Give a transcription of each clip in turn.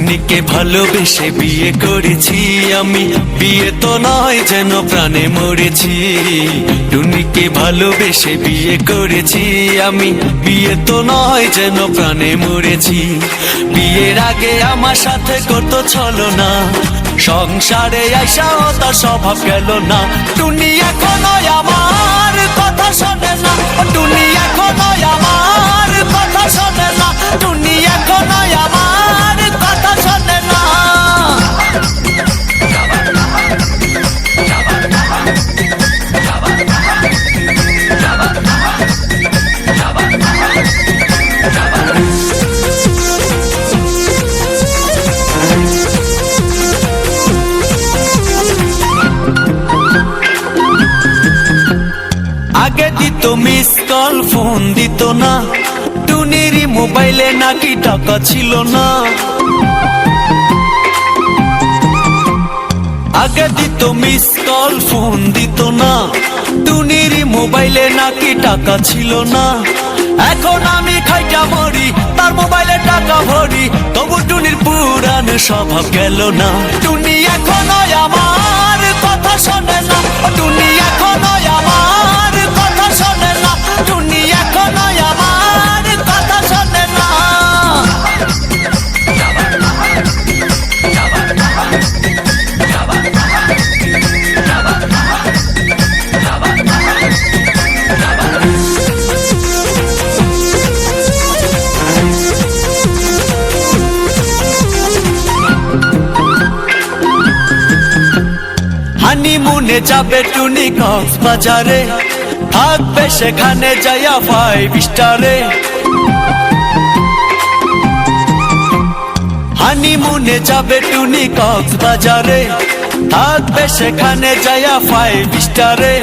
টুনিকে ভালোবেসে বিয়ে করেছি আমি, বিয়ে তো নয় যেন প্রাণে মরেছি। টুনিকে ভালোবেসে বিয়ে করেছি আমি, বিয়ে তো নয় যেন প্রাণে মরেছি। বিয়ের আগে আমার সাথে করতো ছলনা, সংসারে আইসাও তার স্বভাব গেল না। টুনি এখনো আমার কথা শোনে না, টুনি এখনো আমার কথা শোনে না, টুনি এখনো আমার কথা শোনে না। আগে দিত মিস কল, ফোন দিত না, টুনির মোবাইলে নাকি টাকা ছিল না। আগে দিত মিস কল, ফোন দিত না, টুনির মোবাইলে নাকি টাকা ছিল না। এখন আমি খাইটা মরি, তার মোবাইলে টাকা ভরি, তবু টুনির পুরান স্বভাব গেল না। টুনি এখনো আমার কথা শোনে না, টুনি এখনো আমার কথা শোনে না, টুনি এখনো আমার কথা শোনে না। হানিমুনে যাবে টুনি কক্সবাজারে, থাকবে সেখানে যাইয়া 5 স্টারে। হানিমুনে যাবে টুনি কক্সবাজারে, থাকবে সেখানে যাইয়া 5 স্টারে।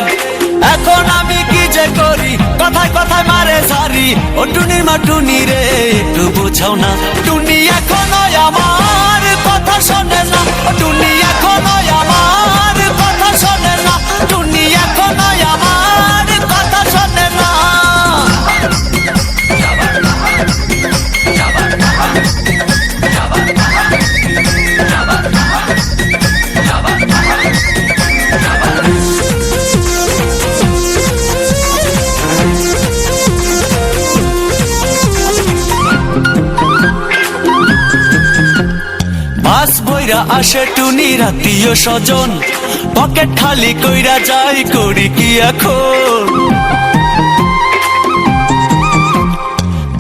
এখন আমি কি যে করি, কথায় কথায় মারে সারি, ও টুনির মা টুনি রে একটু বোঝাও না। টুনি এখনো আমার কথা শোনে না, টুনি এখনো আমার কথা শোনে না, টুনি এখনো আমার কথা শোনে না। বাস বইরা আসে টুনির আত্মীয় স্বজন, পকেট খালি কইরা যাই করি কি এখন।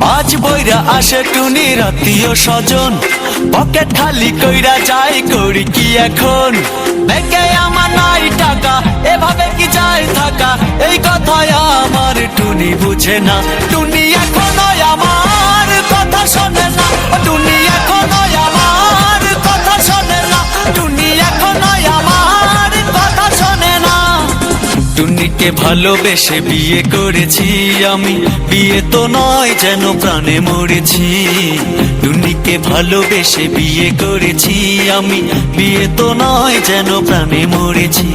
বাস বইরা আসে টুনির আত্মীয় স্বজন, পকেট খালি কইরা যাই করি কি এখন। ব্যাংকে আমার নাই টাকা, এভাবে কি যায় থাকা, এই কথায় আমার টুনি বুঝে না। টুনি এখনো আমার কথা শোনে না, টুনি এখনো আমার কথা শোনে না, টুনি এখনো আমার কথা শোনে না। টুনিকে ভালোবেসে বিয়ে করেছি আমি, বিয়ে তো নয় যেন প্রাণে মরেছি। টুনিকে ভালোবেসে বিয়ে করেছি আমি, বিয়ে তো নয় যেন প্রাণে মরেছি।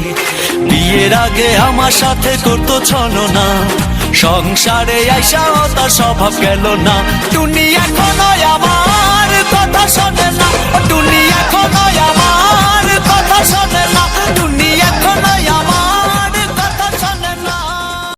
বিয়ের আগে আমার সাথে করতো ছলনা, সংসারে আইসাও তার স্বভাব গেল না। টুনি এখনো